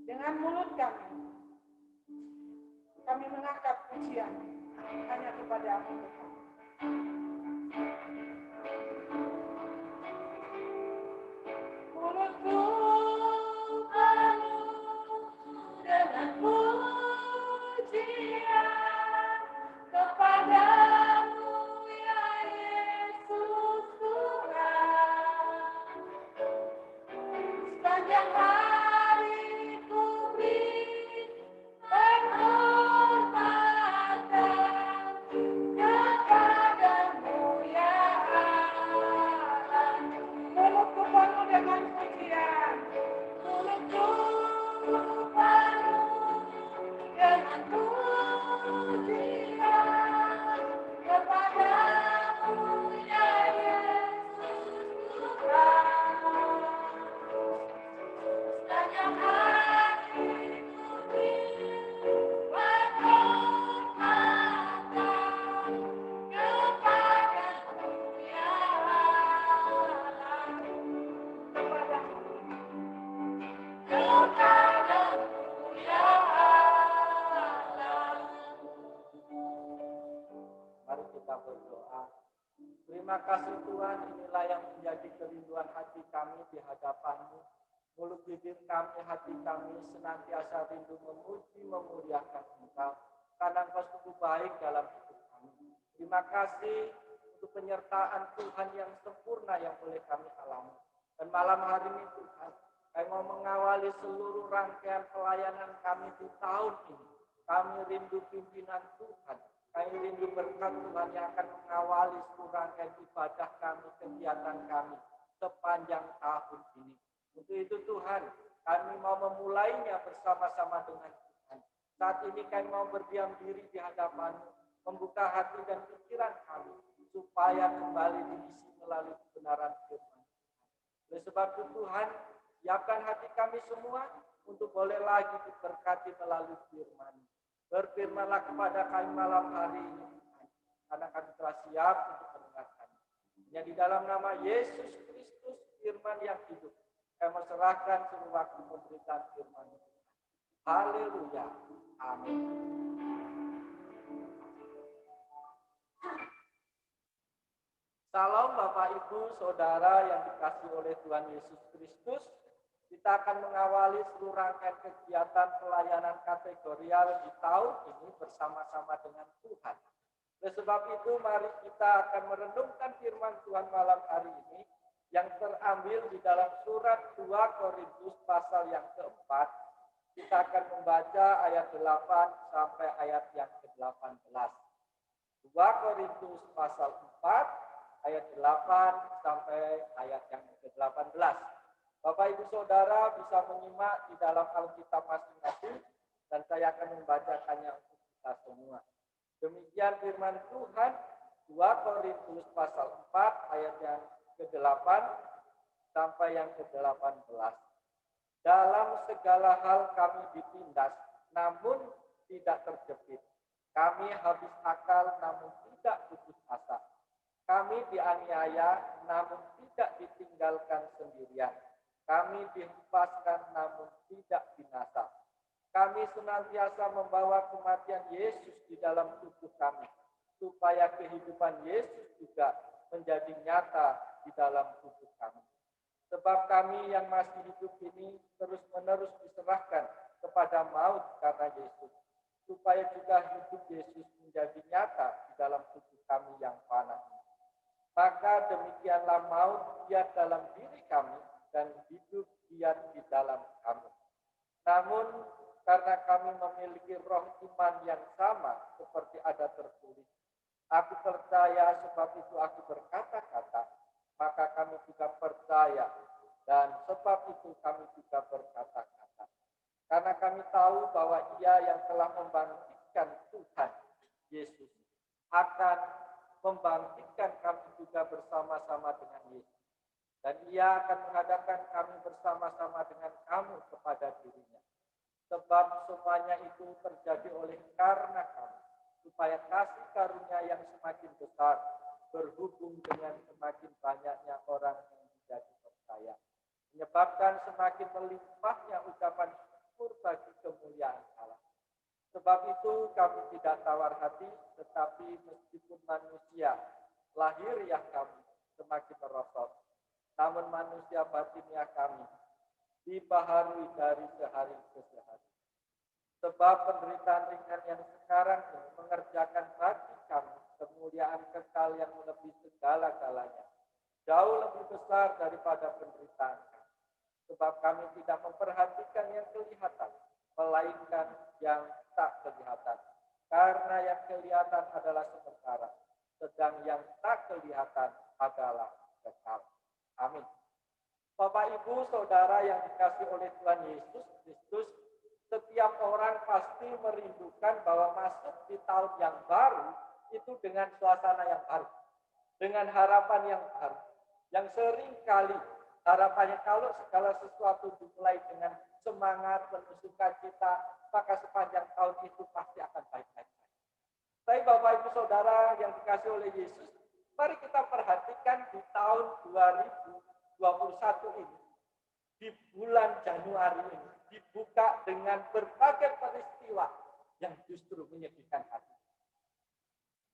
Dengan mulut kami mengangkat pujian hanya kepada-Mu Tuhan. Mulutku penuh dengan pujian kepada-Mu ya Yesus Tuhan. Sepanjang hari ku berhormatan kepada-Mu ya Allah. Mulutku penuh dengan pujian, mulutku penuh dengan pujian kepada-Mu ya Yesus Tuhan. Sepanjang hari ku berhormatan kepada-Mu ya Allah. Kepada-Mu ya Allah. Mari kita berdoa. Terima kasih Tuhan, inilah yang menjadi kerinduan hati kami di hadapan-Mu. Mulut bibir kami, hati kami senantiasa rindu memuji, memuliakan Engkau, karena Engkau sungguh baik dalam hidup kami. Terima kasih untuk penyertaan Tuhan yang sempurna yang boleh kami alami. Dan malam hari ini Tuhan, kami mau mengawali seluruh rangkaian pelayanan kami di tahun ini. Kami rindu pimpinan Tuhan. Kami rindu berkat Tuhan yang akan mengawali seluruh rangkaian ibadah kami, kegiatan kami sepanjang tahun ini. Untuk itu Tuhan, kami mau memulainya bersama-sama dengan Tuhan. Saat ini kami mau berdiam diri di hadapan-Mu, membuka hati dan pikiran kami, supaya kembali diisi melalui kebenaran firman. Oleh sebab itu Tuhan, siapkan hati kami semua untuk boleh lagi diberkati melalui firman. Berfirmanlah kepada kami malam hari ini Tuhan, karena kami telah siap untuk mendengarkan. Hanya di dalam nama Yesus Kristus, firman yang hidup, kami serahkan seluruh waktu pemberitaan firman Tuhan. Haleluya. Amin. Salam Bapak Ibu Saudara yang dikasihi oleh Tuhan Yesus Kristus. Kita akan mengawali seluruh rangkaian kegiatan pelayanan kategorial di tahun ini bersama-sama dengan Tuhan. Oleh sebab itu mari kita akan merenungkan firman Tuhan malam hari ini yang terambil di dalam surat 2 Korintus pasal yang keempat. Kita akan membaca ayat 8 sampai ayat yang ke-18. 2 Korintus pasal 4 ayat 8 sampai ayat yang ke-18. Bapak Ibu Saudara bisa menyimak di dalam Alkitab masing-masing dan saya akan membacakannya untuk kita semua. Demikian firman Tuhan 2 Korintus pasal 4 ayat yang ke-8 sampai yang ke-18. Dalam segala hal kami ditindas, namun tidak terjepit. Kami habis akal, namun tidak putus asa. Kami dianiaya, namun tidak ditinggalkan sendirian. Kami dihempaskan, namun tidak binasa. Kami senantiasa membawa kematian Yesus di dalam tubuh kami, supaya kehidupan Yesus juga menjadi nyata di dalam tubuh kami. Sebab kami yang masih hidup ini terus-menerus diserahkan kepada maut karena Yesus, supaya juga hidup Yesus menjadi nyata di dalam tubuh kami yang fana. Maka demikianlah maut giat dalam diri kami dan hidup giat di dalam kami. Namun karena kami memiliki roh iman yang sama seperti ada tertulis, aku percaya sebab itu aku berkata-kata, maka kami juga percaya, dan sebab itu kami juga berkata-kata. Karena kami tahu bahwa Ia yang telah membangkitkan Tuhan Yesus akan membangkitkan kami juga bersama-sama dengan Yesus. Dan Ia akan menghadapkan kami bersama-sama dengan kamu kepada dirinya. Sebab semuanya itu terjadi oleh karena kamu, supaya kasih karunia yang semakin besar berhubung dengan semakin banyaknya orang yang menjadi percaya, menyebabkan semakin melimpahnya ucapan syukur bagi kemuliaan Allah. Sebab itu kami tidak tawar hati, tetapi meskipun manusia, lahiriah kami semakin merosot, namun manusia batiniah kami dibaharui dari sehari ke sehari. Sebab penderitaan ringan yang sekarang ini mengerjakan bagi kami kemuliaan kekal yang melebihi segala-galanya, jauh lebih besar daripada penderitaan kami. Sebab kami tidak memperhatikan yang kelihatan, melainkan yang tak kelihatan. Karena yang kelihatan adalah sementara, sedang yang tak kelihatan adalah kekal. Amin. Bapak, Ibu, Saudara yang dikasihi oleh Tuhan Yesus Kristus, setiap orang pasti merindukan bahwa masuk di tahun yang baru itu dengan suasana yang baru, dengan harapan yang baru, yang sering kali harapannya kalau segala sesuatu dimulai dengan semangat, penuh sukacita, maka sepanjang tahun itu pasti akan baik-baik. Tapi Bapak, Ibu, Saudara yang dikasihi oleh Yesus, mari kita perhatikan di tahun 2021 ini, di bulan Januari ini, dibuka dengan berbagai peristiwa yang justru menyedihkan hati.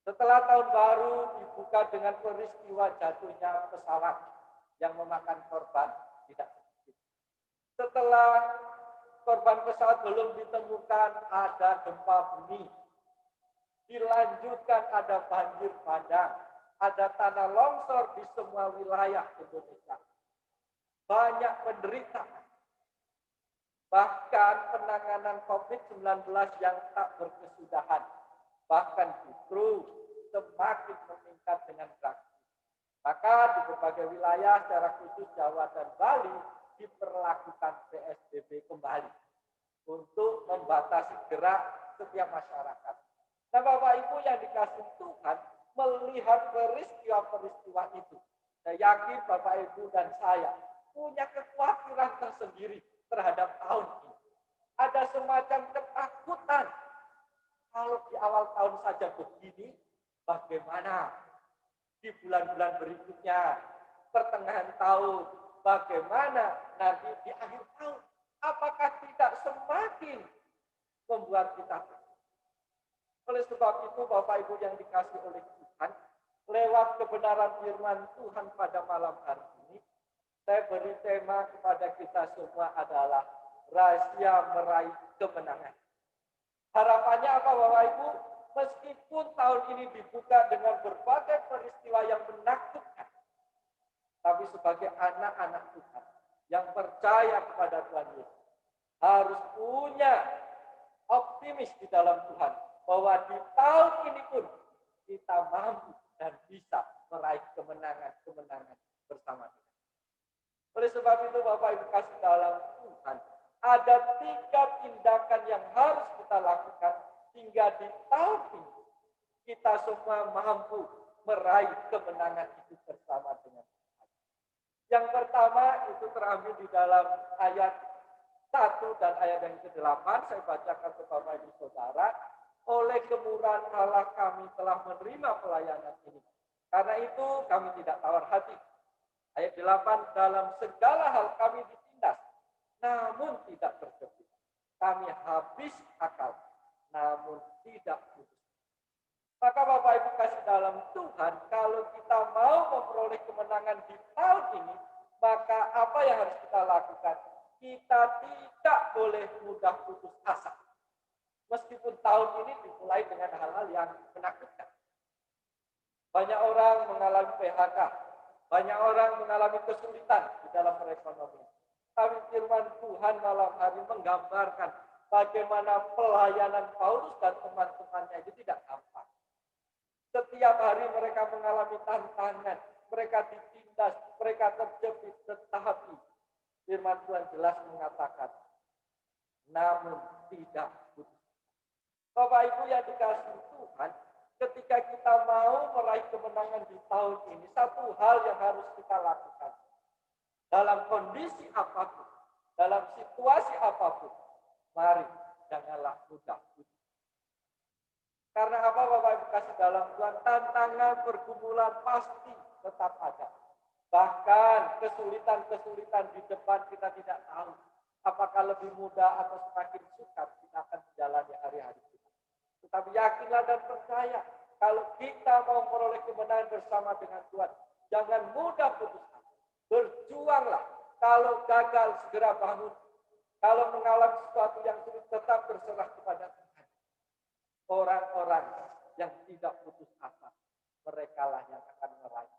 Setelah tahun baru dibuka dengan peristiwa jatuhnya pesawat yang memakan korban tidak sedikit. Setelah korban pesawat belum ditemukan, ada gempa bumi. Dilanjutkan ada banjir bandang, ada tanah longsor di semua wilayah Indonesia. Banyak penderitaan. Bahkan penanganan COVID-19 yang tak berkesudahan. Bahkan justru semakin meningkat dengan drastis. Maka di berbagai wilayah, secara khusus Jawa dan Bali, diperlakukan PSBB kembali untuk membatasi gerak setiap masyarakat. Nah, Bapak Ibu yang dikasihi Tuhan, melihat peristiwa-peristiwa itu, saya yakin Bapak Ibu dan saya punya kekhawatiran tersendiri terhadap tahun ini. Ada semacam ketakutan. Kalau di awal tahun saja begini, bagaimana di bulan-bulan berikutnya, pertengahan tahun, bagaimana nanti di akhir tahun? Apakah tidak semakin membuat kita takut? Oleh sebab itu, Bapak Ibu yang dikasihi oleh Tuhan, lewat kebenaran firman Tuhan pada malam hari ini, saya beri tema kepada kita semua adalah rahasia meraih kemenangan. Harapannya apa, Bapak Ibu? Meskipun tahun ini dibuka dengan berbagai peristiwa yang menakutkan, tapi sebagai anak-anak Tuhan yang percaya kepada Tuhan Yesus, harus punya optimis di dalam Tuhan, bahwa di tahun ini pun kita mampu dan bisa meraih kemenangan bersama Tuhan. Oleh sebab itu, Bapak Ibu kasih dalam Tuhan, ada 3 tindakan yang harus kita lakukan hingga di tahun ini kita semua mampu meraih kemenangan itu bersama dengan Tuhan. Yang pertama itu terambil di dalam ayat 1 dan ayat yang ke-8, saya bacakan ke Bapak Ibu Saudara. Oleh kemurahan Allah kami telah menerima pelayanan ini. Karena itu kami tidak tawar hati. Ayat 8, dalam segala hal kami ditindas, namun tidak terjepit. Kami habis akal, namun tidak putus. Maka Bapak Ibu kasih dalam Tuhan, kalau kita mau memperoleh kemenangan di tahun ini, maka apa yang harus kita lakukan? Kita tidak boleh mudah putus asa. Meskipun tahun ini dimulai dengan hal-hal yang menakutkan. Banyak orang mengalami PHK, banyak orang mengalami kesulitan di dalam perekonomian. Tapi firman Tuhan malam hari menggambarkan bagaimana pelayanan Paulus dan teman-temannya itu tidak gampang. Setiap hari mereka mengalami tantangan, mereka ditindas, mereka terjepit, tetapi firman Tuhan jelas mengatakan, namun tidak putus. Bapak Ibu yang dikasihi Tuhan, ketika kita mau meraih kemenangan di tahun ini, satu hal yang harus kita lakukan. Dalam kondisi apapun, dalam situasi apapun, mari janganlah mudah putus. Karena apa, Bapak Ibu kasih dalam Tuhan, tantangan pergumulan pasti tetap ada. Bahkan kesulitan-kesulitan di depan kita tidak tahu. apakah lebih mudah atau semakin sukar kita akan menjalani hari-hari kita. Tetapi yakinlah dan percaya, kalau kita mau memperoleh kemenangan bersama dengan Tuhan, jangan mudah putus asa. Berjuanglah. Kalau gagal, segera bangun. Kalau mengalami sesuatu yang sulit, tetap berserah kepada Tuhan. Orang-orang yang tidak putus asa, merekalah yang akan meraih.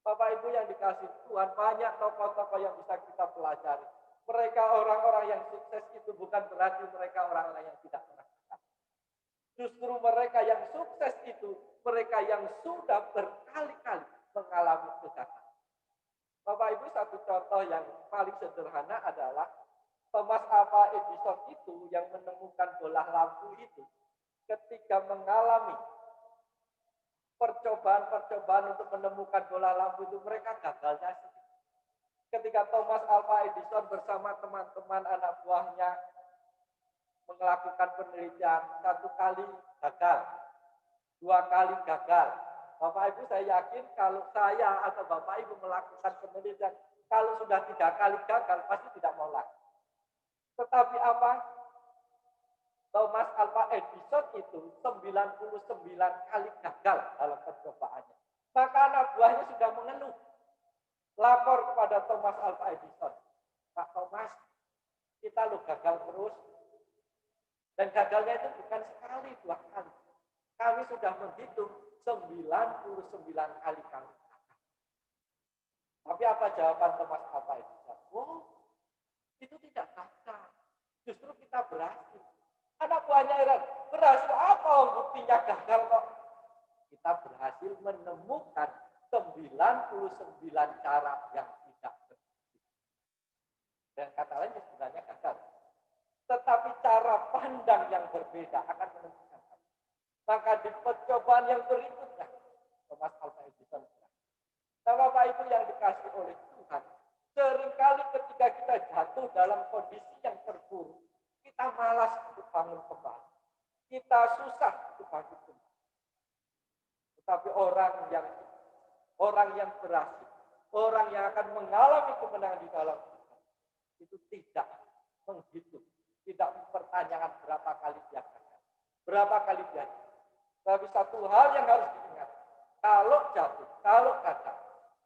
Bapak Ibu yang dikasih Tuhan, banyak tokoh-tokoh yang bisa kita pelajari. Mereka orang-orang yang sukses itu bukan berarti mereka orang-orang yang tidak pernah gagal. Justru mereka yang sukses itu, mereka yang sudah berkali-kali mengalami kegagalan. Bapak Ibu, satu contoh yang paling sederhana adalah Thomas Alva Edison itu yang menemukan bola lampu itu ketika mengalami percobaan untuk menemukan bola lampu itu mereka gagalnya sedikit. Ketika Thomas Alva Edison bersama teman-teman anak buahnya melakukan penelitian, 1 kali gagal, 2 kali gagal. Bapak Ibu, saya yakin kalau saya atau Bapak Ibu melakukan penelitian, kalau sudah 3 kali gagal pasti tidak mau lagi. Tetapi apa? Thomas Alva Edison itu 99 kali gagal dalam percobaannya. Maka anak buahnya sudah mengeluh. Lapor kepada Thomas Alva Edison. Pak Thomas, kita lo gagal terus. Dan gagalnya itu bukan sekali, 2 kali. Kami sudah menghitung 99 kali kami gagal. Tapi apa jawaban Thomas Alva Edison? Oh, itu tidak gagal. Justru kita berhasil. Anak buahnya heran, berhasil apa buktinya gagal kok? Kita berhasil menemukan 99 cara yang tidak berbukti. Dan kata lain sebenarnya gagal. Tetapi cara pandang yang berbeda akan menentukan. Maka di percobaan yang berikutnya, Thomas Alva Edison berhasil. Nah, Bapak Ibu yang dikasih oleh Tuhan, seringkali ketika kita jatuh dalam kondisi yang terburuk, kita malas untuk bangun kembali. Kita susah untuk bangun kembali. Tetapi orang yang berhasil, orang yang akan mengalami kemenangan di dalam Tuhan, itu tidak menghitung, tidak mempertanyakan berapa kali dia gagal, berapa kali dia. Tapi satu hal yang harus diingat, kalau jatuh, kalau gagal,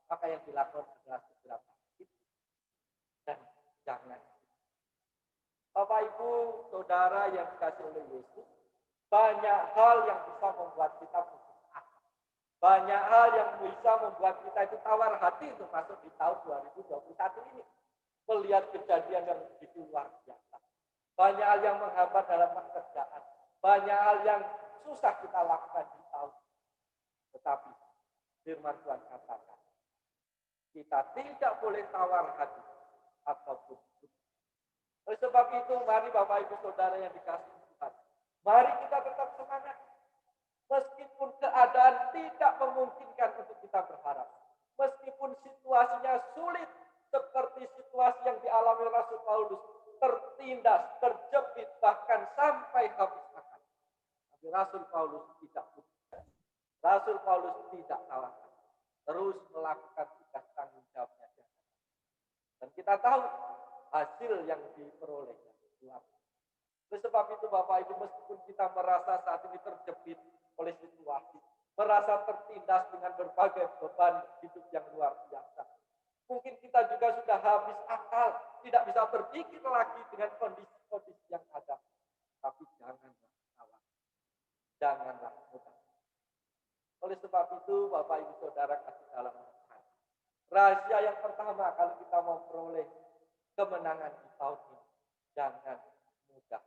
maka yang dilakukan adalah segera bangkit dan jangan. Bapak Ibu, saudara yang dikasih oleh Yesus, banyak hal yang bisa membuat kita putus asa. Banyak hal yang bisa membuat kita itu tawar hati untuk masuk di tahun 2021 ini. Melihat kejadian yang begitu luar biasa. Banyak hal yang menghambat dalam pekerjaan. Banyak hal yang susah kita lakukan di tahun. Tetapi firman Tuhan katakan, kita tidak boleh tawar hati ataupun putus. Oleh sebab itu, mari Bapak Ibu Saudara yang dikasihi Tuhan, mari kita tetap semangat. Meskipun keadaan tidak memungkinkan untuk kita berharap. Meskipun situasinya sulit, seperti situasi yang dialami Rasul Paulus, tertindas, terjepit, bahkan sampai habis akal. Tapi Rasul Paulus tidak putus. Rasul Paulus tidak kalah. Terus melakukan tugas tanggung jawabnya. Dan kita tahu hasil yang diperolehnya. Oleh sebab itu Bapak Ibu, meskipun kita merasa saat ini terjepit oleh situasi, merasa tertindas dengan berbagai beban hidup yang luar biasa. Mungkin kita juga sudah habis akal, tidak bisa berpikir lagi dengan kondisi-kondisi yang ada. Tapi janganlah salah. Janganlah mudah. Oleh sebab itu Bapak Ibu Saudara kasih dalam Tuhan. Rahasia yang pertama kalau kita mau peroleh kemenangan di tahun ini, jangan mudah.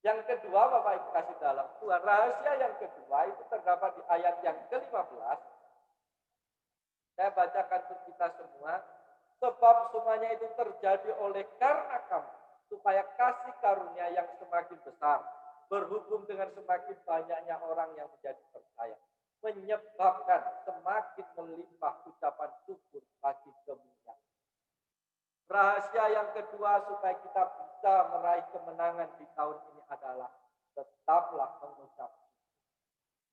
Yang kedua Bapak Ibu kasih dalam Tuhan, rahasia yang kedua itu terdapat di ayat yang ke-15. Saya bacakan untuk kita semua. Sebab semuanya itu terjadi oleh karena kamu, supaya kasih karunia yang semakin besar, berhubung dengan semakin banyaknya orang yang menjadi percaya, menyebabkan semakin melimpah ucapan syukur bagi kemuliaan. Rahasia yang kedua supaya kita bisa meraih kemenangan di tahun ini adalah tetaplah mengucap.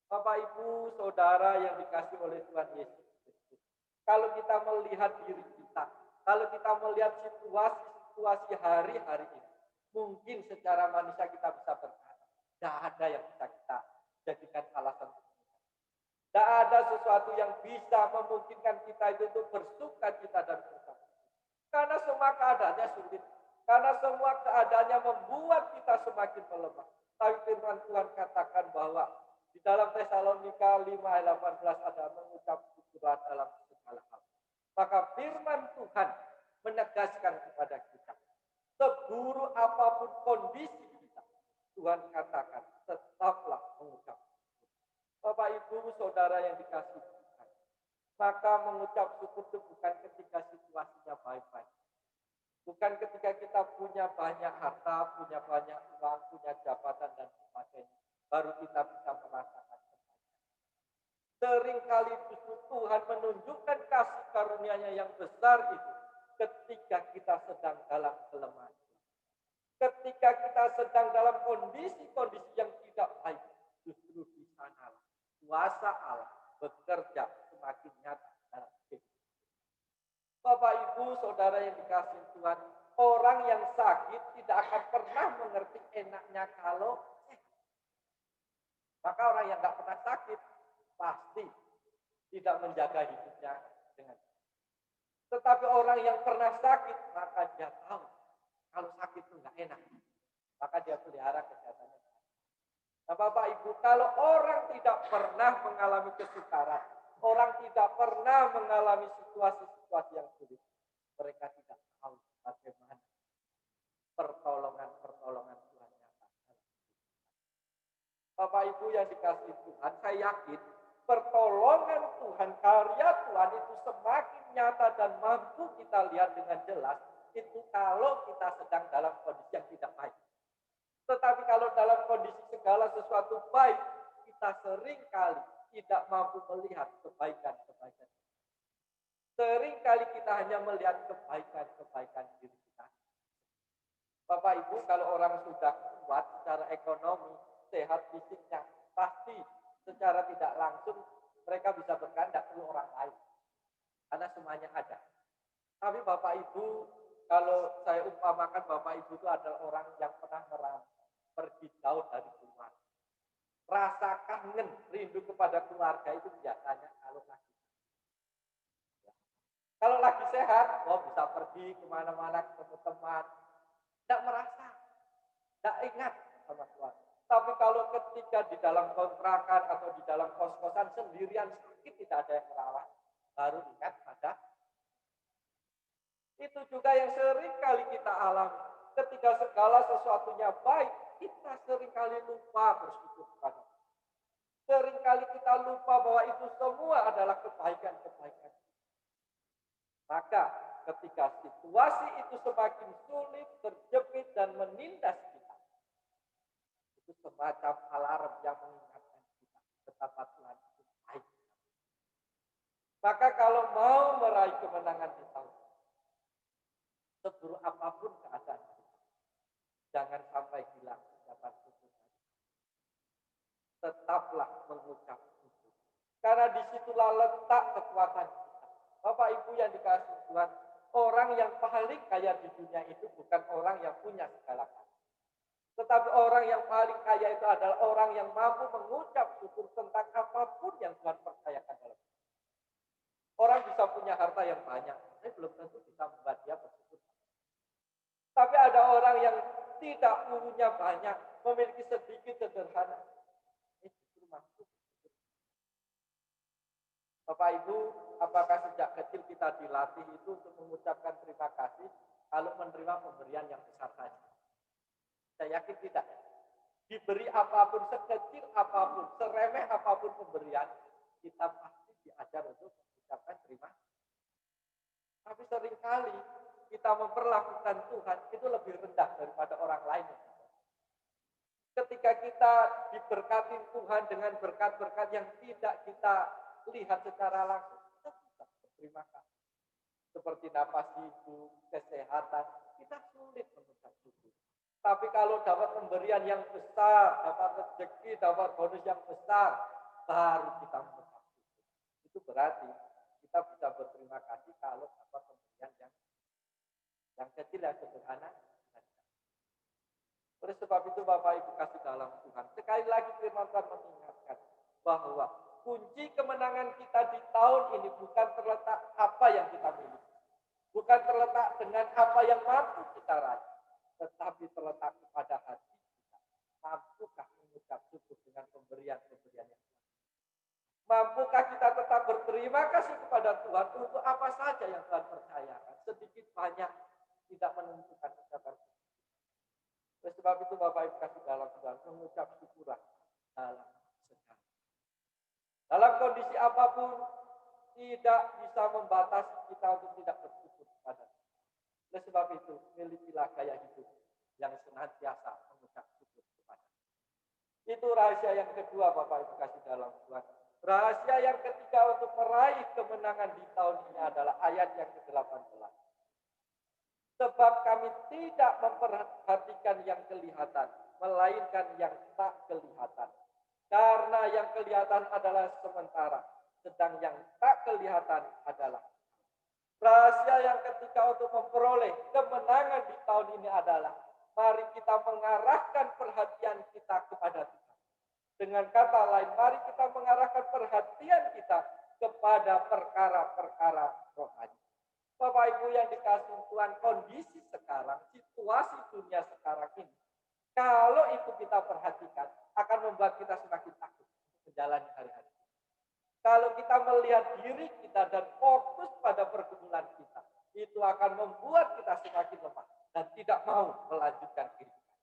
Bapak Ibu Saudara yang dikasih oleh Tuhan Yesus Kristus, kalau kita melihat diri kita, Kalau kita melihat situasi hari-hari ini, mungkin secara manusia kita bisa berkata, tidak ada yang bisa kita jadikan alasan. Tidak ada sesuatu yang bisa memungkinkan kita itu untuk bersuka cita dan bersuka. Karena semua keadaannya sulit. Karena semua keadaannya membuat kita semakin melemah. Tapi firman Tuhan katakan bahwa di dalam Tesalonika 5 ayat 18 ada mengucap syukuran dalam segala hal. Maka firman Tuhan menegaskan kepada kita, seburuk apapun kondisi kita, Tuhan katakan tetaplah mengucap. Bapak Ibu Saudara yang dikasihi Tuhan, maka mengucap syukur itu bukan ketika situasinya baik-baik. Bukan ketika kita punya banyak harta, punya banyak uang, punya jabatan dan sebagainya, baru kita bisa merasakan kebaikan. Seringkali justru Tuhan menunjukkan kasih karunia-Nya yang besar itu ketika kita sedang dalam kelemahan. Ketika kita sedang dalam kondisi-kondisi yang tidak baik, justru di sana kuasa Allah bekerja semakin nyata dalam hidup. Bapak Ibu Saudara yang dikasihi Tuhan, orang yang sakit tidak akan pernah mengerti enaknya kalau sehat. Maka orang yang tidak pernah sakit pasti tidak menjaga hidupnya dengan baik. Tetapi orang yang pernah sakit, maka dia tahu kalau sakit itu nggak enak, maka dia pelihara kesehatannya. Nah Bapak Ibu, kalau orang tidak pernah mengalami kesukaran, orang tidak pernah mengalami situasi-situasi yang sulit, mereka tidak tahu bagaimana pertolongan Tuhan nyata. Bapak Ibu yang dikasihi Tuhan, saya yakin pertolongan Tuhan, karya Tuhan itu semakin nyata dan mampu kita lihat dengan jelas, itu kalau kita sedang dalam kondisi yang tidak baik. Tetapi kalau dalam kondisi segala sesuatu baik, kita seringkali tidak mampu melihat kebaikan-kebaikan. Seringkali kita hanya melihat kebaikan-kebaikan diri kita. Bapak Ibu, kalau orang sudah kuat secara ekonomi, sehat fisiknya, pasti secara tidak langsung mereka bisa berkata perlu orang lain. Karena semuanya ada. Tapi Bapak Ibu, kalau saya umpamakan Bapak Ibu itu adalah orang yang pernah merantau, pergi jauh dari rumah. Rasa kangen, rindu kepada keluarga itu biasanya kalau lagi sehat. Kalau lagi sehat, bisa pergi kemana-mana ketemu teman. Tidak merasa, tidak ingat sama keluarga. Tapi kalau ketika di dalam kontrakan atau di dalam kos-kosan sendirian sakit tidak ada yang merawat, baru ingat pada. Itu juga yang sering kali kita alami. Ketika segala sesuatunya baik, kita seringkali lupa bersyukur kepada Allah. Seringkali kita lupa bahwa itu semua adalah kebaikan-kebaikan. Maka ketika situasi itu semakin sulit, terjepit dan menindas kita, itu semacam alarm yang mengingatkan kita betapa Tuhan itu baik. Maka kalau mau meraih kemenangan di tahun ini, seburuk apapun keadaan kita, jangan sampai hilang ucapan syukur. Tetaplah mengucap syukur. Karena disitulah letak kekuatan kita. Bapak Ibu yang dikasihi Tuhan, orang yang paling kaya di dunia itu bukan orang yang punya segala kaya. Tetapi orang yang paling kaya itu adalah orang yang mampu mengucap syukur tentang apapun yang Tuhan percayakan dalam hidup. Orang bisa punya harta yang banyak, tapi belum tentu bisa membuat dia bersyukur. Tapi ada orang yang tidak punya banyak, memiliki sedikit sederhana. Justru masuk. Bapak Ibu, apakah sejak kecil kita dilatih itu untuk mengucapkan terima kasih kalau menerima pemberian yang besar saja? Saya yakin tidak. Diberi apapun, sekecil apapun, seremeh apapun pemberian, kita pasti diajar untuk mengucapkan terima kasih. Tapi seringkali kita memperlakukan Tuhan itu lebih rendah daripada orang lain. Ketika kita diberkati Tuhan dengan berkat-berkat yang tidak kita lihat secara langsung, kita bisa berterima kasih. Seperti napas hidup, kesehatan, kita sulit mengucap syukur. Tapi kalau dapat pemberian yang besar, dapat rezeki, dapat bonus yang besar, baru kita mengucap syukur. Itu berarti kita bisa berterima kasih kalau dapat pemberian yang Yang kecil, yang sederhana. Oleh sebab itu Bapak Ibu kasih dalam Tuhan, sekali lagi firman Tuhan mengingatkan bahwa kunci kemenangan kita di tahun ini bukan terletak apa yang kita miliki, bukan terletak dengan apa yang mampu kita raih, tetapi terletak kepada hati kita. Mampukah mengucap syukur dengan pemberian-pemberian yang Tuhan? Mampukah kita tetap berterima kasih kepada Tuhan untuk apa saja yang Tuhan percayakan? Sedikit banyak tidak menentukan kita. Oleh sebab itu Bapak Ibu kasih dalam Tuhan, mengucap syukurlah dalam segala. Dalam kondisi apapun tidak bisa membatasi kita untuk tidak bersyukur kepada Tuhan. Oleh sebab itu milikilah gaya hidup yang senantiasa mengucap syukur kepada Tuhan. Itu rahasia yang kedua Bapak Ibu kasih dalam Tuhan. Rahasia yang ketiga untuk meraih kemenangan di tahun ini adalah ayat yang ke-18. Sebab kami tidak memperhatikan yang kelihatan, melainkan yang tak kelihatan. Karena yang kelihatan adalah sementara, sedang yang tak kelihatan adalah. Rahasia yang ketiga untuk memperoleh kemenangan di tahun ini adalah, mari kita mengarahkan perhatian kita kepada Tuhan. Dengan kata lain, mari kita mengarahkan perhatian kita kepada perkara-perkara rohani. Bapak Ibu yang dikasihi Tuhan, kondisi sekarang, situasi dunia sekarang ini, kalau itu kita perhatikan, akan membuat kita semakin takut menjalani hari-hari. Kalau kita melihat diri kita dan fokus pada pergumulan kita, itu akan membuat kita semakin lemah dan tidak mau melanjutkan kehidupan.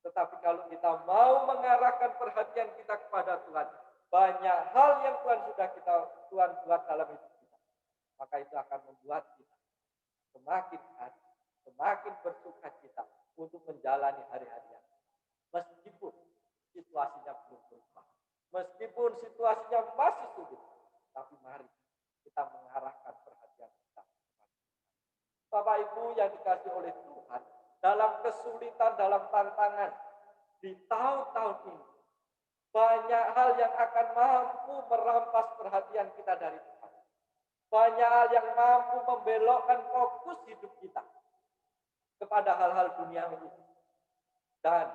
Tetapi kalau kita mau mengarahkan perhatian kita kepada Tuhan, banyak hal yang Tuhan buat dalam hidup kita, maka itu akan membuat kita semakin hati, semakin bersuka cita untuk menjalani hari-hari yang meskipun situasinya belum berubah, meskipun situasinya masih sulit, tapi mari kita mengarahkan perhatian kita. Bapak Ibu yang dikasihi oleh Tuhan, dalam kesulitan, dalam tantangan di tahun-tahun ini, banyak hal yang akan mampu merampas perhatian kita dari Tuhan. Banyak hal yang mampu membelokkan fokus hidup kita kepada hal-hal dunia ini. Dan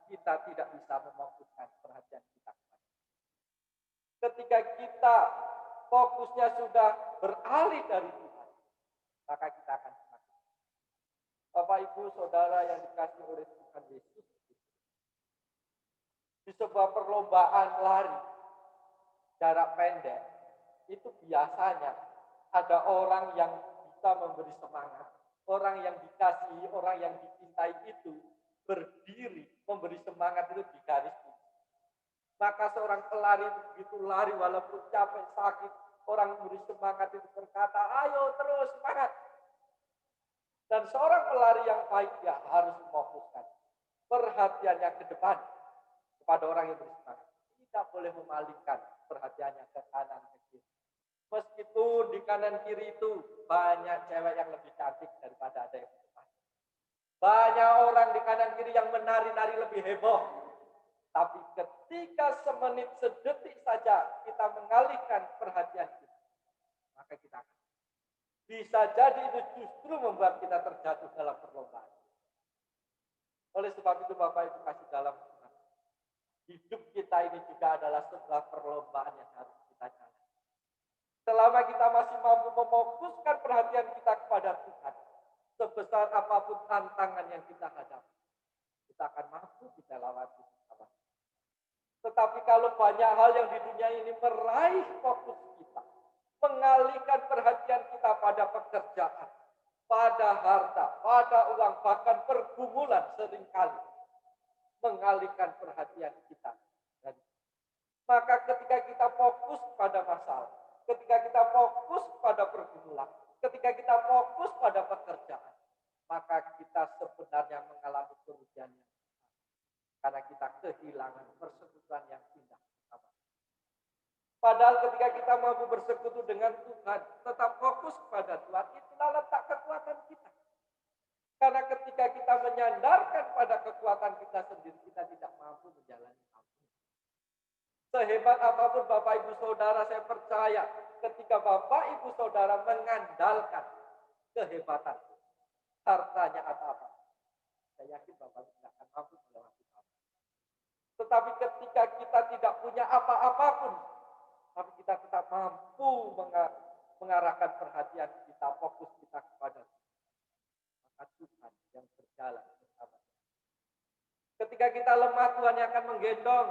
kita tidak bisa memfokuskan perhatian kita. Ketika kita fokusnya sudah beralih dari Tuhan, maka kita akan semakin. Bapak Ibu Saudara yang dikasihi oleh Tuhan Yesus, di sebuah perlombaan lari jarak pendek, itu biasanya ada orang yang bisa memberi semangat. Orang yang dikasihi, orang yang dicintai itu berdiri memberi semangat itu di garis finish. Maka seorang pelari itu begitu lari walaupun capek, sakit, orang memberi semangat itu berkata, ayo terus semangat. Dan seorang pelari yang baik dia harus memfokuskan perhatiannya ke depan kepada orang yang bersemangat. Tidak boleh memalingkan perhatiannya ke kanan ke kiri. Meskipun di kanan kiri itu banyak cewek yang lebih cantik daripada ada yang di depan. Banyak orang di kanan kiri yang menari-nari lebih heboh. Tapi ketika semenit sedetik saja kita mengalihkan perhatian kita, maka kita akan. Bisa jadi itu justru membuat kita terjatuh dalam perlombaan. Oleh sebab itu Bapak Ibu kasih dalam Tuhan, hidup kita ini juga adalah sebuah perlombaan yang harus kita jalani. Selama kita masih mampu mefokuskan perhatian kita kepada Tuhan, sebesar apapun tantangan yang kita hadapi, kita akan mampu kita lewati. Tetapi kalau banyak hal yang di dunia ini meraih fokus kita, mengalihkan perhatian kita pada pekerjaan, pada harta, pada uang, bahkan pergumulan seringkali mengalihkan perhatian kita. Maka ketika kita fokus pada masalah, ketika kita fokus pada pergumulan, ketika kita fokus pada pekerjaan, maka kita sebenarnya mengalami kerugian yang besar. Karena kita kehilangan persekutuan yang indah. Padahal ketika kita mampu bersekutu dengan Tuhan, tetap fokus kepada Tuhan, itulah letak kekuatan kita. Karena ketika kita menyandarkan pada kekuatan kita sendiri, kita tidak mampu menjalani apapun. Sehebat apapun Bapak Ibu Saudara, saya percaya ketika Bapak Ibu Saudara mengandalkan kehebatan, hartanya atau apa. Saya yakin Bapak tidak akan mampu melewati hal. Tetapi ketika kita tidak punya apa-apapun, tapi kita tetap mampu mengarahkan perhatian kita, fokus kita kepada Tuhan, maka Tuhan yang berjalan bersama kita. Ketika kita lemah, Tuhan yang akan menggendong,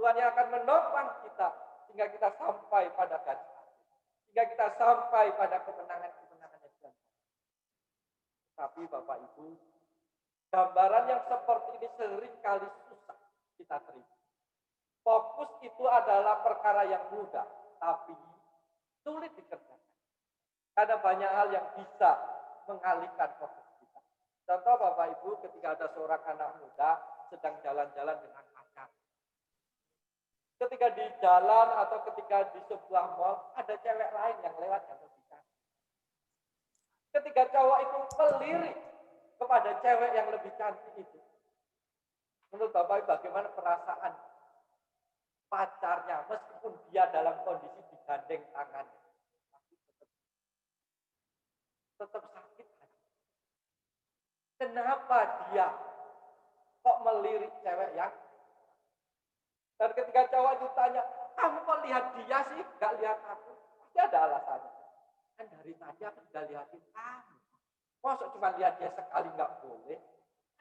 Tuhan yang akan menopang kita, sehingga kita sampai pada garis akhir, sehingga kita sampai pada kemenangan-kemenangan yang Tuhan. Tapi Bapak Ibu, gambaran yang seperti ini seringkali susah kita terima. Fokus itu adalah perkara yang mudah, tapi sulit dikerjakan. Karena banyak hal yang bisa mengalihkan fokus kita. Contoh Bapak Ibu, ketika ada seorang anak muda sedang jalan-jalan dengan pacar. Ketika di jalan atau ketika di sebuah mall, ada cewek lain yang lewat yang lebih cantik. Ketika cowok itu melirik kepada cewek yang lebih cantik itu, menurut Bapak bagaimana perasaan pacarnya meskipun dia dalam kondisi digandeng tangannya, tetap sakit hati. Kenapa dia kok melirik cewek yang? Dan ketika cowok itu tanya, kamu kok lihat dia sih, gak lihat aku? Pasti ada alasannya. Kan dari tadi aku sudah lihatin kamu. Masa cuma lihat dia sekali gak boleh?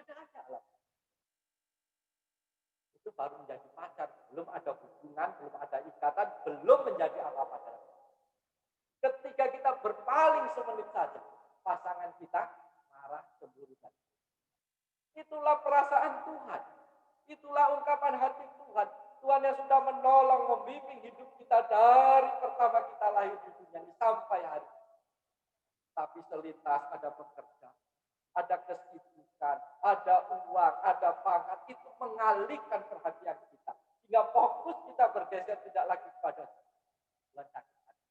Ada aja alasan. Itu baru menjadi pacar, belum ada hubungan, belum ada ikatan, belum menjadi apa-apa dalam. Ketika kita berpaling semenit saja, pasangan kita marah, cemburu. Itulah perasaan Tuhan. Itulah ungkapan hati Tuhan. Tuhan yang sudah menolong, membimbing hidup kita dari pertama kita lahir di dunia ini sampai hari ini. Tapi selintas ada pekerjaan, ada kesibukan, ada uang, ada pangkat, itu mengalihkan perhatian kita. Sehingga fokus kita bergeser tidak lagi kepada Tuhan sakit hati.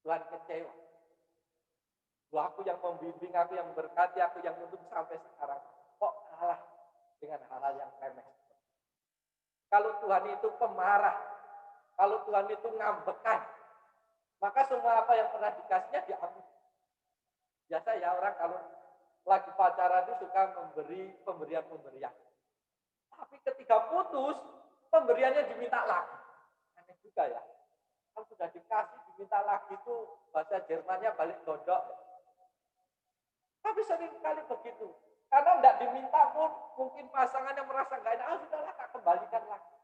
Tuhan kecewa. Aku yang membimbing, aku yang memberkati, aku yang menuntun sampai sekarang. Kok kalah dengan hal-hal yang remeh? Kalau Tuhan itu pemarah, kalau Tuhan itu ngambekan, maka semua apa yang pernah dikasihnya diambil. Biasa ya orang kalau lagi pacaran itu suka memberi pemberian. Tapi ketika putus, pemberiannya diminta lagi. Aneh juga ya. Kalau sudah dikasih diminta lagi itu bahasa Jermannya balik gondok. Tapi sering kali begitu. Karena tidak diminta pun mungkin pasangannya merasa nggak enak. Sudahlah, tak kembalikan lagi.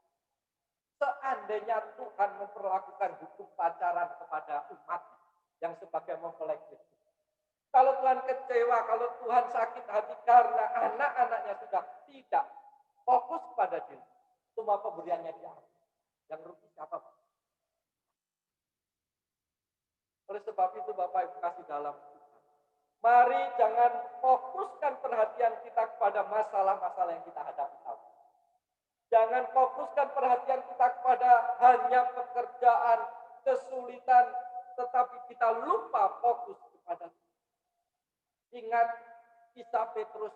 Seandainya Tuhan memperlakukan hukum pacaran kepada umat yang sebagai mempelai Kristus. Kalau Tuhan kecewa, kalau Tuhan sakit hati karena anak-anaknya sudah tidak fokus pada diri, semua pemberiannya diambil. Yang rugi siapa? Oleh sebab itu Bapak Ibu kasih dalam Tuhan, mari jangan fokuskan perhatian kita kepada masalah-masalah yang kita hadapi. Jangan fokuskan perhatian kita kepada hanya pekerjaan, kesulitan, tetapi kita lupa fokus kepada Tuhan. Ingat kisah Petrus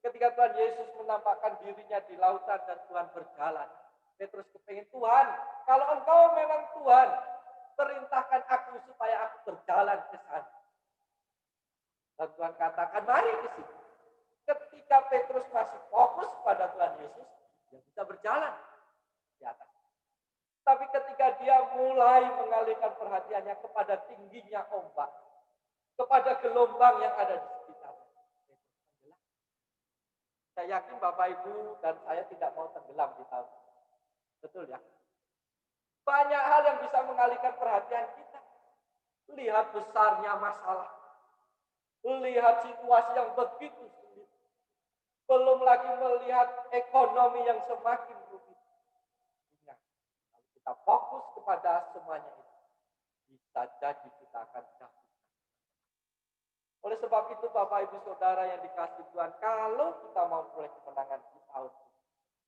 ketika Tuhan Yesus menampakkan dirinya di lautan dan Tuhan berjalan. Petrus kepingin, Tuhan, kalau Engkau memang Tuhan, perintahkan aku supaya aku berjalan ke sana. Dan Tuhan katakan, mari ke sini. Ketika Petrus masih fokus pada Tuhan Yesus, dia bisa berjalan di atas. Tapi ketika dia mulai mengalihkan perhatiannya kepada tingginya ombak, kepada gelombang yang ada di sekitarnya, saya yakin Bapak Ibu dan saya tidak mau tenggelam di tahun. Betul ya? Banyak hal yang bisa mengalihkan perhatian kita. Lihat besarnya masalah. Lihat situasi yang begitu sulit. Belum lagi melihat ekonomi yang semakin rumit. Ingat, kalau kita fokus kepada semuanya itu, bisa jadi kita akan jatuh. Oleh sebab itu Bapak Ibu Saudara yang dikasihi Tuhan, kalau kita mau memperoleh kemenangan di tahun ini,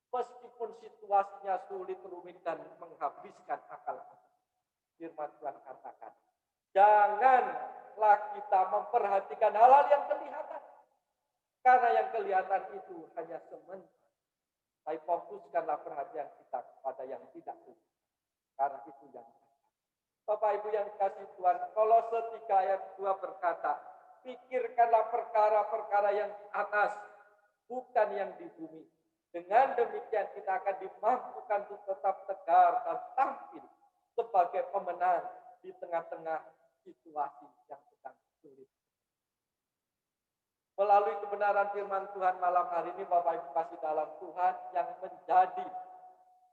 meskipun situasinya sulit, rumit dan menghabiskan akal, firman Tuhan katakan, janganlah kita memperhatikan hal-hal yang kelihatan. Karena yang kelihatan itu hanya sementara. Tapi fokuskanlah perhatian kita kepada yang tidak kelihatan. Karena itu yang Bapak Ibu yang dikasihi Tuhan, Kolose 3 ayat 2 berkata, pikirkanlah perkara-perkara yang di atas, bukan yang di bumi. Dengan demikian kita akan dimampukan untuk tetap tegar dan tampil sebagai pemenang di tengah-tengah situasi yang sedang sulit. Melalui kebenaran firman Tuhan malam hari ini, Bapak Ibu kasih dalam Tuhan, yang menjadi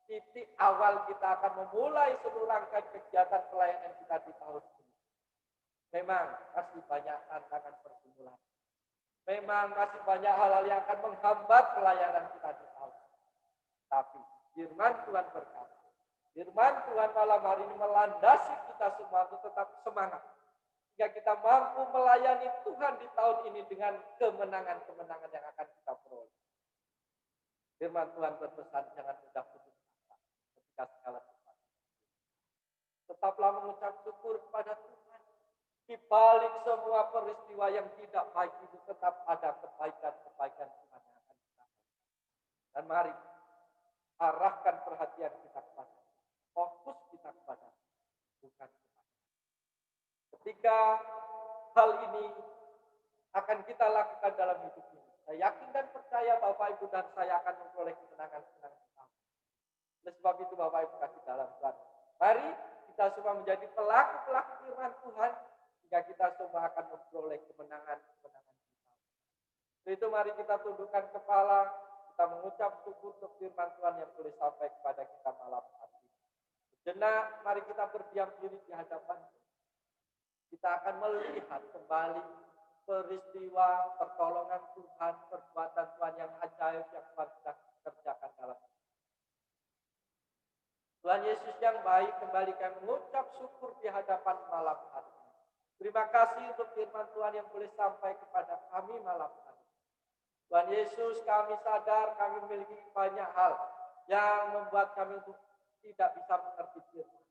titik awal kita akan memulai seluruh rangkaian kegiatan pelayanan kita di tahun ini. Memang masih banyak tantangan pergumulan. Memang masih banyak hal-hal yang akan menghambat pelayanan kita di tahun ini. Tapi firman Tuhan berkata, firman Tuhan malam hari ini melandasi kita semua untuk tetap semangat. Sehingga kita mampu melayani Tuhan di tahun ini dengan kemenangan-kemenangan yang akan kita peroleh. Firman Tuhan berpesan, jangan mudah putus asa ketika segala sesuatu. Tetaplah mengucap syukur kepada Tuhan. Di balik semua peristiwa yang tidak baik itu tetap ada kebaikan-kebaikan Tuhan yang akan kita lakukan. Dan mari arahkan perhatian kita kepada, fokus kita kepada, bukan kepada. Ketika hal ini akan kita lakukan dalam hidup ini, saya yakin dan percaya Bapak Ibu dan saya akan memperoleh kemenangan-kemenangan kita. Oleh sebab itu Bapak Ibu kasih dalam Tuhan, mari kita semua menjadi pelaku-pelaku firman Tuhan, hingga kita semua akan memperoleh kemenangan-kemenangan kita. Untuk itu mari kita tundukkan kepala, kita mengucap syukur untuk firman Tuhan yang boleh sampai kepada kita malam hari ini. Sejenak, mari kita berdiam diri di hadapan Tuhan. Kita akan melihat kembali peristiwa pertolongan Tuhan, perbuatan Tuhan yang ajaib yang Tuhan sudah kerjakan dalam hidup. Tuhan Yesus yang baik, kembali kami mengucap syukur di hadapan malam hari ini. Terima kasih untuk firman Tuhan yang boleh sampai kepada kami malam hari ini. Tuhan Yesus, kami sadar kami memiliki banyak hal yang membuat kami untuk tidak bisa mengerti firman.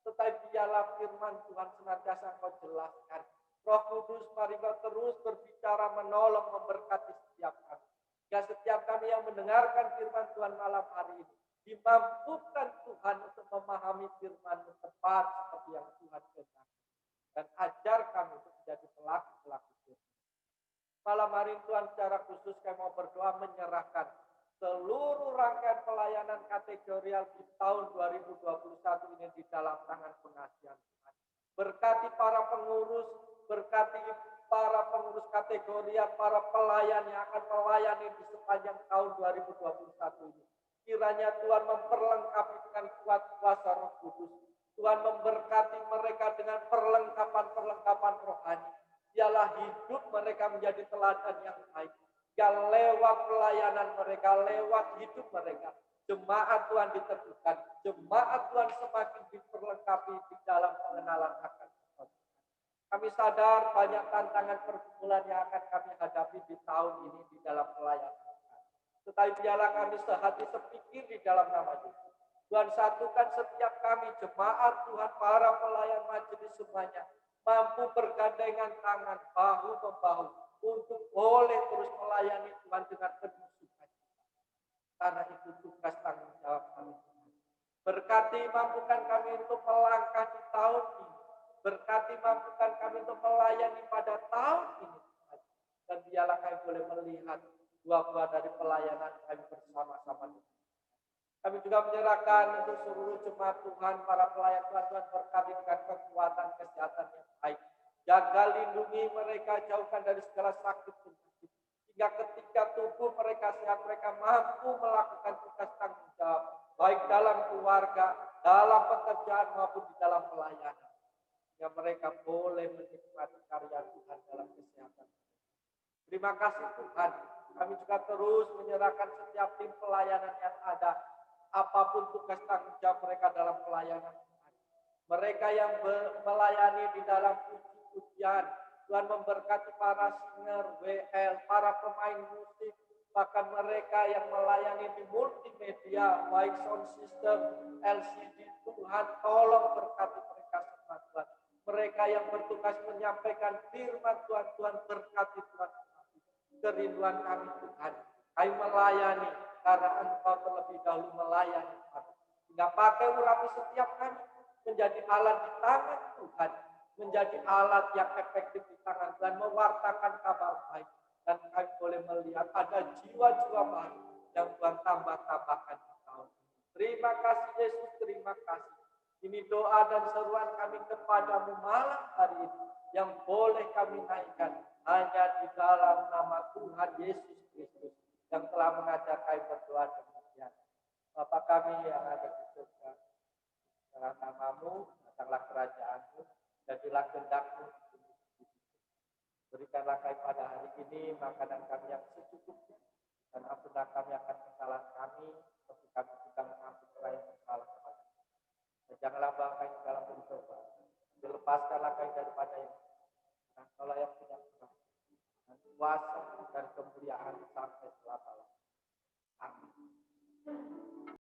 Tetapi biarlah firman Tuhan senantiasa Engkau jelaskan. Roh Kudus, mari Engkau terus berbicara, menolong, memberkati setiap kami. Jika setiap kami yang mendengarkan firman Tuhan malam hari ini, dimampukan Tuhan untuk memahami firman-Mu tepat seperti yang Tuhan kehendaki. Dan ajar kami untuk menjadi pelaku-pelaku firman. Malam hari ini Tuhan secara khusus kami mau berdoa menyerahkan seluruh rangkaian pelayanan kategorial di tahun 2021 ini di dalam tangan pengasihan Tuhan. Berkati para pengurus, berkati para pengurus kategorial, para pelayan yang akan melayani di sepanjang tahun 2021 ini. Kiranya Tuhan memperlengkapi dengan kuat kuasa Roh Kudus. Tuhan memberkati mereka dengan perlengkapan-perlengkapan rohani. Biarlah hidup mereka menjadi teladan yang baik. Ya lewat pelayanan mereka, lewat hidup mereka, jemaat Tuhan diteguhkan, jemaat Tuhan semakin diperlengkapi di dalam pengenalan akan Tuhan. Kami sadar banyak tantangan pergumulan yang akan kami hadapi di tahun ini di dalam pelayanan. Tetapi biarlah kami sehati sepikir di dalam nama Yesus. Tuhan satukan setiap kami, jemaat Tuhan, para pelayan majelis semuanya, mampu bergandengan tangan, bahu-membahu, untuk boleh terus melayani Tuhan dengan penuh sukacita. Karena itu tugas tanggung jawab kami. Berkati mampukan kami untuk melangkah di tahun ini. Berkati mampukan kami untuk melayani pada tahun ini. Dan biarlah kami boleh melihat buah-buah dari pelayanan kami bersama-sama. Kami juga menyerahkan untuk seluruh jemaat Tuhan, para pelayan Tuhan berkati dengan kekuatan kesehatan yang baik. Jaga lindungi mereka, jauhkan dari segala sakit penyakit. Hingga ketika tubuh mereka sehat, mereka mampu melakukan tugas tanggung jawab. Baik dalam keluarga, dalam pekerjaan maupun di dalam pelayanan. Hingga mereka boleh menikmati karya Tuhan dalam kesehatan. Terima kasih Tuhan. Kami juga terus menyerahkan setiap tim pelayanan yang ada. Apapun tugas tanggung jawab mereka dalam pelayanan Tuhan. Mereka yang melayani di dalam pujian, Tuhan memberkati para singer, WL, para pemain musik, bahkan mereka yang melayani di multimedia, baik sound system, LCD, Tuhan tolong berkati mereka semua Tuhan. Mereka yang bertugas menyampaikan firman Tuhan, Tuhan berkati Tuhan. Kerinduan kami Tuhan, kami melayani karena Engkau terlebih dahulu melayani kami. Hingga pakai urapi setiap kami menjadi alat di tangan Tuhan. menjadi alat yang efektif di tangan Tuhan, mewartakan kabar baik. Dan kami boleh melihat ada jiwa-jiwa baru yang Tuhan tambah-tambahkan di tahun ini. Terima kasih Yesus, terima kasih. Ini doa dan seruan kami kepadamu malam hari ini yang boleh kami naikkan hanya di dalam nama Tuhan Yesus Kristus yang telah mengajar kami berdoa demikian. Bapa kami yang ada di surga, dalam namamu, datanglah kerajaanmu, jadilah kehendak-Mu di bumi seperti di surga. Berikanlah kami pada hari ini makanan kami yang secukupnya, dan ampunilah kami akan kesalahan kami, seperti kami juga mengampuni orang yang bersalah kepada kami. Dan janganlah bawa kami ke dalam pencobaan, dilepaskanlah kami daripada yang dan Allah yang punya kuasa dan kuasa dan kemuliaan sampai selama-lamanya. Amin.